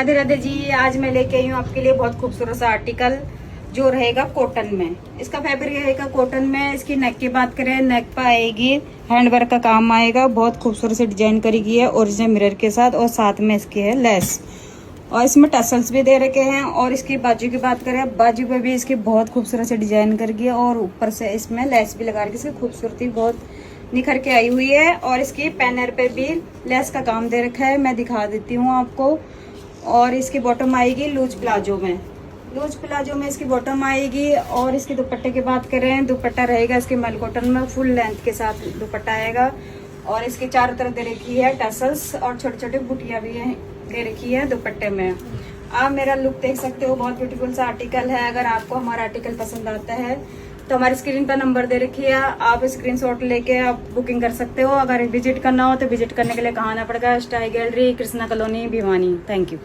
राधे राधे जी, आज मैं लेके आई हूँ आपके लिए बहुत खूबसूरत सा आर्टिकल जो रहेगा कॉटन में। इसका फैब्रिक रहेगा कॉटन में। इसकी नेक की बात करें, नेक पर आएगी हैंडवर्क का काम आएगा। बहुत खूबसूरत से डिजाइन करी गई है ओरिजिनल मिरर के साथ, और साथ में इसकी है लेस, और इसमें टसल्स भी दे रखे हैं। और इसकी बाजू की बात करें, बाजू पे भी इसकी बहुत खूबसूरत से डिजाइन कर गई है, और ऊपर से इसमें लेस भी लगा रखी है। इसकी खूबसूरती बहुत निखर के आई हुई है। और इसकी पैनर पे भी लेस का काम दे रखा है, मैं दिखा देती हूँ आपको। और इसकी बॉटम आएगी लूज प्लाजो में, लूज प्लाजो में इसकी बॉटम आएगी। और इसके दुपट्टे की बात करें, दुपट्टा रहेगा इसके मल कॉटन में, फुल लेंथ के साथ दुपट्टा आएगा। और इसके चारों तरफ दे रखी है टसल्स, और छोटे छोटे बुटियां भी दे रखी है दुपट्टे में। आप मेरा लुक देख सकते हो, बहुत ब्यूटीफुल सा आर्टिकल है। अगर आपको हमारा आर्टिकल पसंद आता है तो हमारी स्क्रीन पर नंबर दे रखी है, आप स्क्रीनशॉट लेके आप बुकिंग कर सकते हो। अगर विजिट करना हो तो विजिट करने के लिए कहाँ आना पड़ेगा, style gallery, Krishna colony, Bhiwani. Thank you.